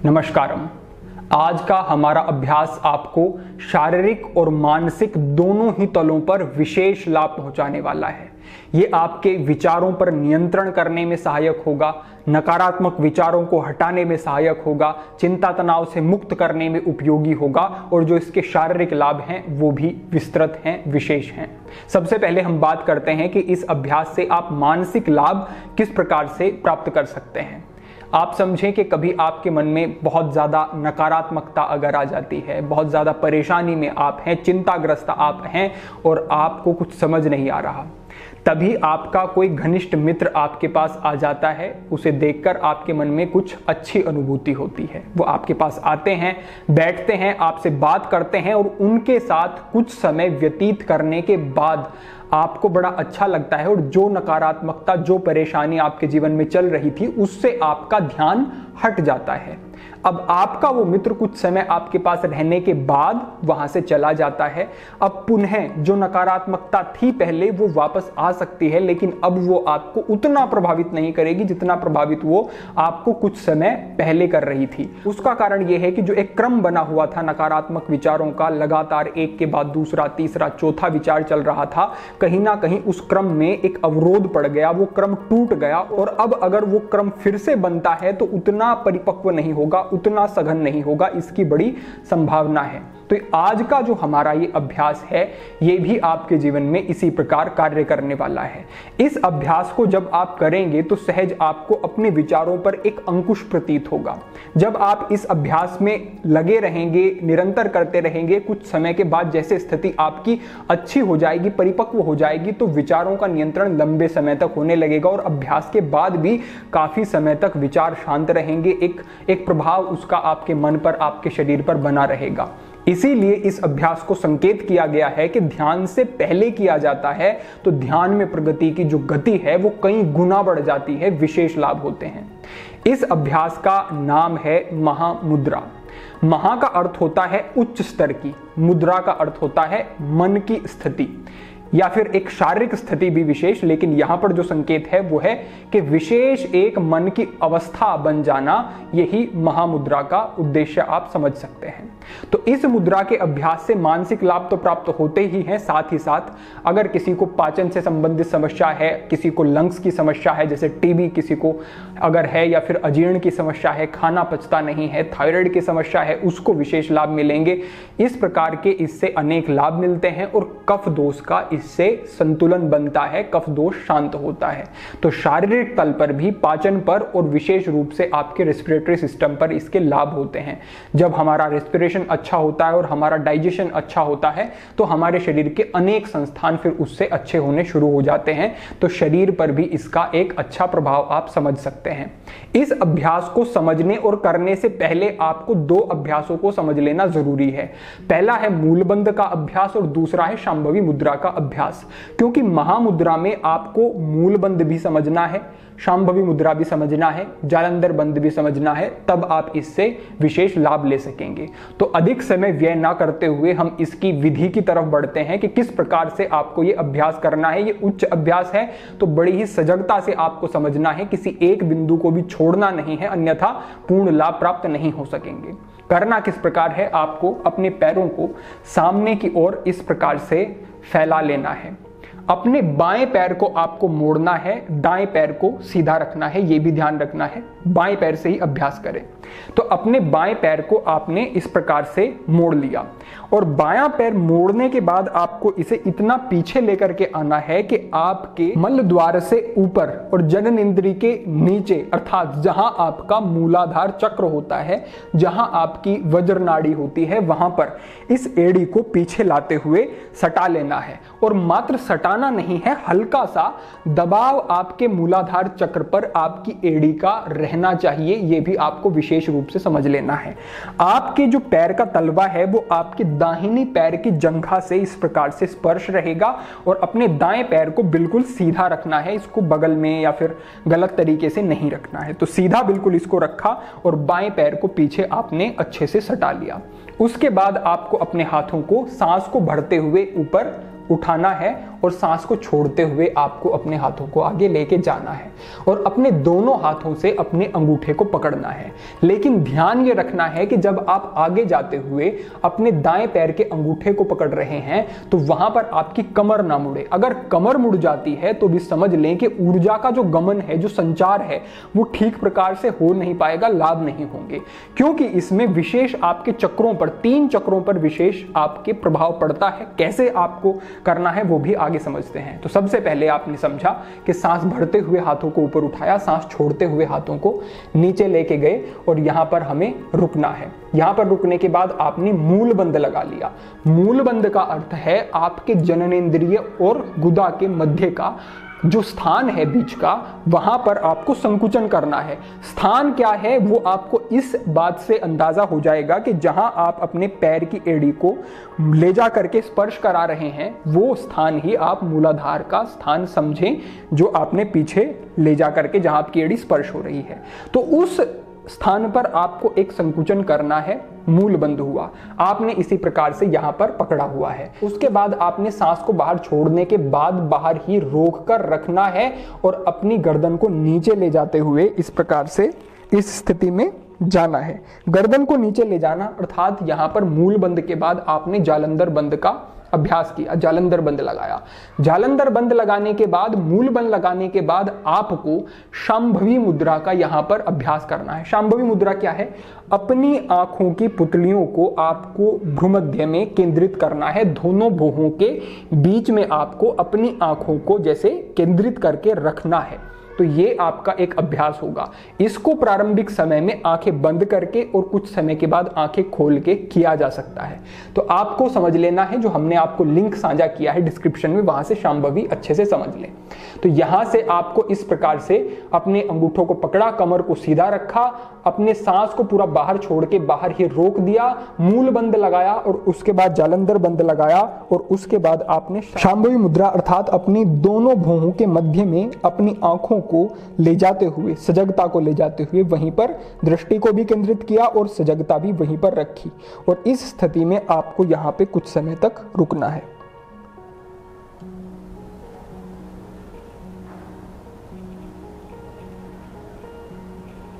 नमस्कारम। आज का हमारा अभ्यास आपको शारीरिक और मानसिक दोनों ही तलों पर विशेष लाभ पहुंचाने वाला है। ये आपके विचारों पर नियंत्रण करने में सहायक होगा, नकारात्मक विचारों को हटाने में सहायक होगा, चिंता तनाव से मुक्त करने में उपयोगी होगा और जो इसके शारीरिक लाभ हैं वो भी विस्तृत हैं, विशेष हैं। सबसे पहले हम बात करते हैं कि इस अभ्यास से आप मानसिक लाभ किस प्रकार से प्राप्त कर सकते हैं। आप समझें कि कभी आपके मन में बहुत ज़्यादा नकारात्मकता अगर आ जाती है, बहुत ज़्यादा परेशानी में आप हैं, चिंताग्रस्त आप हैं और आपको कुछ समझ नहीं आ रहा, तभी आपका कोई घनिष्ठ मित्र आपके पास आ जाता है। उसे देखकर आपके मन में कुछ अच्छी अनुभूति होती है। वो आपके पास आते हैं, बैठते हैं, आपसे बात करते हैं और उनके साथ कुछ समय व्यतीत करने के बाद आपको बड़ा अच्छा लगता है और जो नकारात्मकता, जो परेशानी आपके जीवन में चल रही थी उससे आपका ध्यान हट जाता है। अब आपका वो मित्र कुछ समय आपके पास रहने के बाद वहां से चला जाता है। अब पुनः जो नकारात्मकता थी पहले वो वापस आ सकती है, लेकिन अब वो आपको उतना प्रभावित नहीं करेगी जितना प्रभावित वो आपको कुछ समय पहले कर रही थी। उसका कारण ये है कि जो एक क्रम बना हुआ था नकारात्मक विचारों का, लगातार एक के बाद दूसरा, तीसरा, चौथा विचार चल रहा था, कहीं ना कहीं उस क्रम में एक अवरोध पड़ गया, वो क्रम टूट गया और अब अगर वो क्रम फिर से बनता है तो उतना परिपक्व नहीं होगा, उतना सघन नहीं होगा, इसकी बड़ी संभावना है। तो आज का जो हमारा ये अभ्यास है ये भी आपके जीवन में इसी प्रकार कार्य करने वाला है। इस अभ्यास को जब आप करेंगे तो सहज आपको अपने विचारों पर एक अंकुश प्रतीत होगा। जब आप इस अभ्यास में लगे रहेंगे, निरंतर करते रहेंगे, कुछ समय के बाद जैसे स्थिति आपकी अच्छी हो जाएगी, परिपक्व हो जाएगी, तो विचारों का नियंत्रण लंबे समय तक होने लगेगा और अभ्यास के बाद भी काफी समय तक विचार शांत रहेंगे। एक प्रभाव उसका आपके मन पर, आपके शरीर पर बना रहेगा। इसीलिए इस अभ्यास को संकेत किया गया है कि ध्यान से पहले किया जाता है तो ध्यान में प्रगति की जो गति है वो कई गुना बढ़ जाती है, विशेष लाभ होते हैं। इस अभ्यास का नाम है महामुद्रा। महा का अर्थ होता है उच्च स्तर की, मुद्रा का अर्थ होता है मन की स्थिति या फिर एक शारीरिक स्थिति भी विशेष, लेकिन यहां पर जो संकेत है वो है कि विशेष एक मन की अवस्था बन जाना, यही महामुद्रा का उद्देश्य आप समझ सकते हैं। तो इस मुद्रा के अभ्यास से मानसिक लाभ तो प्राप्त होते ही हैं, साथ ही साथ अगर किसी को पाचन से संबंधित समस्या है, किसी को लंग्स की समस्या है जैसे टीबी किसी को अगर है, या फिर अजीर्ण की समस्या है, खाना पचता नहीं है, थायराइड की समस्या है, उसको विशेष लाभ मिलेंगे। इस प्रकार के इससे अनेक लाभ मिलते हैं और कफ दोष का इससे संतुलन बनता है, कफ दोष शांत होता है। तो शारीरिक तल पर भी, पाचन पर और विशेष रूप से आपके रेस्पिरेटरी सिस्टम पर इसके लाभ होते हैं। जब हमारा रेस्पिरेशन अच्छा होता है और हमारा डाइजेशन अच्छा होता है तो हमारे शरीर के अनेक संस्थान फिर उससे अच्छे होने शुरू हो जाते हैं। तो शरीर पर भी इसका एक अच्छा प्रभाव आप समझ सकते हैं। इस अभ्यास को समझने और करने से पहले आपको दो अभ्यासों को समझ लेना जरूरी है। पहला है मूलबंध का अभ्यास और दूसरा है शांभवी मुद्रा का अभ्यास। क्योंकि महामुद्रा में आपको मूलबंध भी समझना है, शांभवी मुद्रा भी समझना है, जालंधर बंध भी समझना है, तब आप इससे विशेष लाभ ले सकेंगे। तो अधिक समय व्यय ना करते हुए हम इसकी विधि की तरफ बढ़ते हैं कि किस प्रकार से आपको ये अभ्यास करना है। ये उच्च अभ्यास है तो बड़ी ही सजगता से आपको समझना है, किसी एक बिंदु को भी छोड़ना नहीं है, अन्यथा पूर्ण लाभ प्राप्त नहीं हो सकेंगे। करना किस प्रकार है, आपको अपने पैरों को सामने की ओर इस प्रकार से फैला लेना है। अपने बाएं पैर को आपको मोड़ना है, दाएं पैर को सीधा रखना है, यह भी ध्यान रखना है। बाएं पैर से ही अभ्यास करें। तो अपने बाएं पैर को आपने इस प्रकार से मोड़ लिया और बायां पैर मोड़ने के बाद आपको इसे इतना पीछे लेकर के आना है कि आपके मल द्वार से ऊपर और जनन इंद्री के नीचे, अर्थात जहां आपका मूलाधार चक्र होता है, जहां आपकी वज्र नाड़ी होती है, वहां पर इस एड़ी को पीछे लाते हुए सटा लेना है। और मात्र सटाना नहीं है, हल्का सा दबाव आपके मूलाधार चक्र पर आपकी एड़ी का रहना चाहिए। यह भी आपको विशेष रूप से समझ लेना है। आपके जो पैर का तलवा है वो आपके दाहिनी पैर की जंघा से इस प्रकार से स्पर्श रहेगा और अपने दाएं पैर को बिल्कुल सीधा रखना है, इसको बगल में या फिर गलत तरीके से नहीं रखना है। तो सीधा बिल्कुल इसको रखा और बाएं पैर को पीछे आपने अच्छे से सटा लिया। उसके बाद आपको अपने हाथों को सांस को भरते हुए ऊपर उठाना है और सांस को छोड़ते हुए आपको अपने हाथों को आगे लेके जाना है और अपने दोनों हाथों से अपने अंगूठे को पकड़ना है। लेकिन ध्यान ये रखना है कि जब आप आगे जाते हुए अपने दाएं पैर के अंगूठे को पकड़ रहे हैं तो वहां पर आपकी कमर ना मुड़े। अगर कमर मुड़ जाती है तो भी समझ लें कि ऊर्जा का जो गमन है, जो संचार है, वो ठीक प्रकार से हो नहीं पाएगा, लाभ नहीं होंगे, क्योंकि इसमें विशेष आपके चक्रों पर, 3 चक्रों पर विशेष आपके प्रभाव पड़ता है। कैसे आपको करना है वो भी आगे समझते हैं। तो सबसे पहले आपने समझा कि सांस भरते हुए हाथों को ऊपर उठाया, सांस छोड़ते हुए हाथों को नीचे लेके गए और यहां पर हमें रुकना है। यहां पर रुकने के बाद आपने मूल बंद लगा लिया। मूल बंद का अर्थ है आपके जननेंद्रिय और गुदा के मध्य का जो स्थान है बीच का, वहां पर आपको संकुचन करना है। स्थान क्या है वो आपको इस बात से अंदाजा हो जाएगा कि जहां आप अपने पैर की एड़ी को ले जा करके स्पर्श करा रहे हैं, वो स्थान ही आप मूलाधार का स्थान समझें, जो आपने पीछे ले जा करके जहां आपकी एड़ी स्पर्श हो रही है। तो उस स्थान पर आपको एक संकुचन करना है। मूल बंद हुआ, आपने इसी प्रकार से यहां पर पकड़ा हुआ है। उसके बाद आपने सांस को बाहर छोड़ने के बाद बाहर ही रोक कर रखना है और अपनी गर्दन को नीचे ले जाते हुए इस प्रकार से इस स्थिति में जाना है। गर्दन को नीचे ले जाना अर्थात यहां पर मूल बंद के बाद आपने जालंधर बंद का अभ्यास किया, जालंधर बंद लगाया। जालंधर बंद लगाने के बाद, मूल बंद लगाने के बाद आपको शांभवी मुद्रा का यहां पर अभ्यास करना है। शांभवी मुद्रा क्या है? अपनी आंखों की पुतलियों को आपको भ्रूमध्य में केंद्रित करना है। दोनों भौहों के बीच में आपको अपनी आंखों को जैसे केंद्रित करके रखना है। तो ये आपका एक अभ्यास होगा। इसको प्रारंभिक समय में आंखें बंद करके और कुछ समय के बाद आंखें खोल के किया जा सकता है। तो आपको समझ लेना है, जो हमने आपको लिंक साझा किया है डिस्क्रिप्शन में, वहां से शांभवी अच्छे से समझ लें। तो यहां से आपको इस प्रकार से अपने अंगूठों को पकड़ा, कमर को सीधा रखा, अपने सांस को पूरा बाहर छोड़ के बाहर ही रोक दिया, मूल बंद लगाया और उसके बाद जालंधर बंद लगाया और उसके बाद आपने शांभवी मुद्रा अर्थात अपनी दोनों भौहों के मध्य में अपनी आंखों को ले जाते हुए, सजगता को ले जाते हुए वहीं पर दृष्टि को भी केंद्रित किया और सजगता भी वहीं पर रखी। और इस स्थिति में आपको यहां पे कुछ समय तक रुकना है।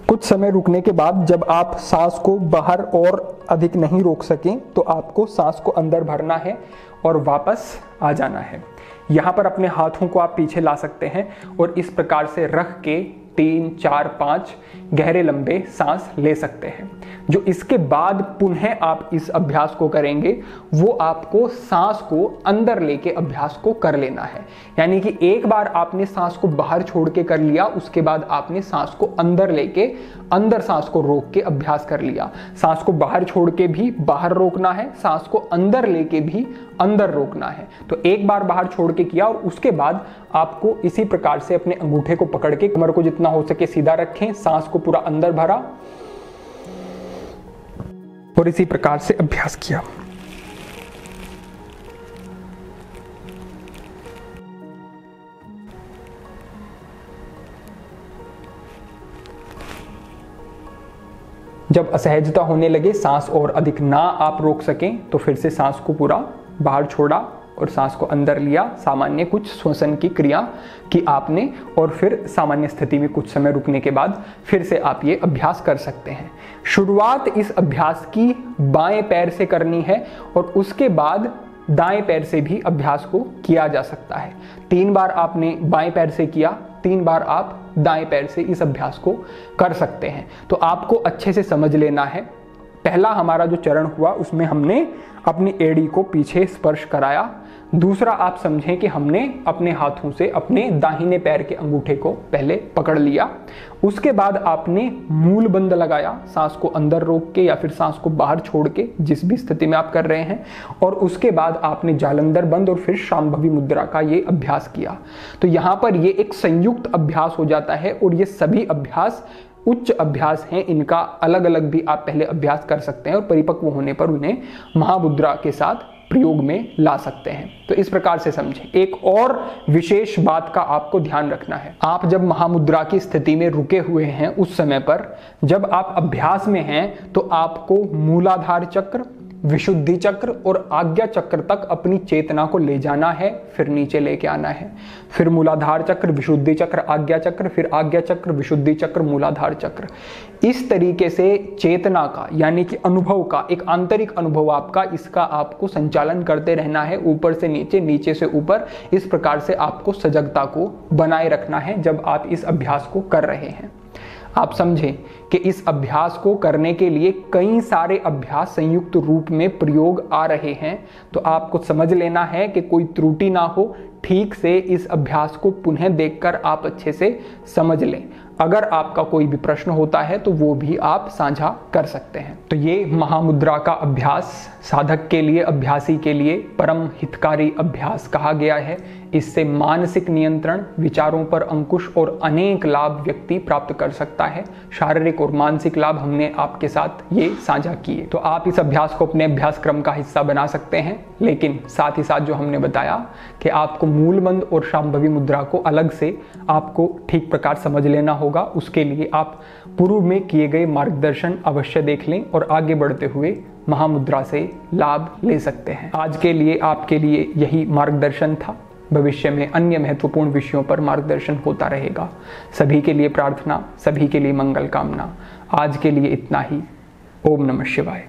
कुछ समय रुकने के बाद जब आप सांस को बाहर और अधिक नहीं रोक सकें तो आपको सांस को अंदर भरना है और वापस आ जाना है। यहाँ पर अपने हाथों को आप पीछे ला सकते हैं और इस प्रकार से रख के 3, 4, 5 गहरे लंबे सांस ले सकते हैं। जो इसके बाद पुनः आप इस अभ्यास को करेंगे वो आपको सांस को अंदर लेके अभ्यास को कर लेना है। यानी कि एक बार आपने सांस को बाहर छोड़ के कर लिया, उसके बाद आपने सांस को अंदर लेके अंदर सांस को रोक के अभ्यास कर लिया। सांस को बाहर छोड़ के भी बाहर रोकना है, सांस को अंदर लेके भी अंदर रोकना है। तो एक बार बाहर छोड़ के किया और उसके बाद आपको इसी प्रकार से अपने अंगूठे को पकड़ के कमर को जितना हो सके सीधा रखें, सांस को पूरा अंदर भरा और इसी प्रकार से अभ्यास किया। जब असहजता होने लगे, सांस और अधिक ना आप रोक सकें, तो फिर से सांस को पूरा बाहर छोड़ा और सांस को अंदर लिया। सामान्य कुछ श्वसन की क्रिया की आपने और फिर सामान्य स्थिति में कुछ समय रुकने के बाद फिर से आप ये अभ्यास कर सकते हैं। शुरुआत इस अभ्यास की बाएं पैर से करनी है और उसके बाद दाएं पैर से भी अभ्यास को किया जा सकता है। 3 बार आपने बाएं पैर से किया, 3 बार आप दाएं पैर से इस अभ्यास को कर सकते हैं। तो आपको अच्छे से समझ लेना है। पहला हमारा जो चरण हुआ उसमें हमने अपनी एड़ी को पीछे स्पर्श कराया। दूसरा आप समझें कि हमने अपने हाथों से अपने दाहिने पैर के अंगूठे को पहले पकड़ लिया। उसके बाद आपने मूल बंद लगाया, सांस को अंदर रोक के या फिर सांस को बाहर छोड़ के, जिस भी स्थिति में आप कर रहे हैं। और उसके बाद आपने जालंधर बंद और फिर शांभवी मुद्रा का ये अभ्यास किया। तो यहाँ पर ये एक संयुक्त अभ्यास हो जाता है और ये सभी अभ्यास उच्च अभ्यास हैं। इनका अलग अलग भी आप पहले अभ्यास कर सकते हैं और परिपक्व होने पर उन्हें महामुद्रा के साथ प्रयोग में ला सकते हैं। तो इस प्रकार से समझें। एक और विशेष बात का आपको ध्यान रखना है, आप जब महामुद्रा की स्थिति में रुके हुए हैं उस समय पर जब आप अभ्यास में हैं तो आपको मूलाधार चक्र, विशुद्धि चक्र और आज्ञा चक्र तक अपनी चेतना को ले जाना है, फिर नीचे लेके आना है। फिर मूलाधार चक्र, विशुद्धि चक्र, आज्ञा चक्र, फिर आज्ञा चक्र, विशुद्धि चक्र, मूलाधार चक्र। इस तरीके से चेतना का यानी कि अनुभव का, एक आंतरिक अनुभव आपका, इसका आपको संचालन करते रहना है, ऊपर से नीचे, नीचे से ऊपर। इस प्रकार से आपको सजगता को बनाए रखना है जब आप इस अभ्यास को कर रहे हैं। आप समझें कि इस अभ्यास को करने के लिए कई सारे अभ्यास संयुक्त रूप में प्रयोग आ रहे हैं, तो आपको समझ लेना है कि कोई त्रुटि ना हो, ठीक से इस अभ्यास को पुनः देखकर आप अच्छे से समझ लें। अगर आपका कोई भी प्रश्न होता है तो वो भी आप साझा कर सकते हैं। तो ये महामुद्रा का अभ्यास साधक के लिए, अभ्यासी के लिए परम हितकारी अभ्यास कहा गया है। इससे मानसिक नियंत्रण, विचारों पर अंकुश और अनेक लाभ व्यक्ति प्राप्त कर सकता है। शारीरिक और मानसिक लाभ हमने आपके साथ ये साझा किए। तो आप इस अभ्यास को अपने अभ्यास क्रम का हिस्सा बना सकते हैं, लेकिन साथ ही साथ जो हमने बताया कि आपको मूलबंध और शांभवी मुद्रा को अलग से आपको ठीक प्रकार समझ लेना होगा। उसके लिए आप पूर्व में किए गए मार्गदर्शन अवश्य देख लें और आगे बढ़ते हुए महामुद्रा से लाभ ले सकते हैं। आज के लिए आपके लिए यही मार्गदर्शन था। भविष्य में अन्य महत्वपूर्ण विषयों पर मार्गदर्शन होता रहेगा। सभी के लिए प्रार्थना, सभी के लिए मंगल कामना। आज के लिए इतना ही। ओम नमः शिवाय।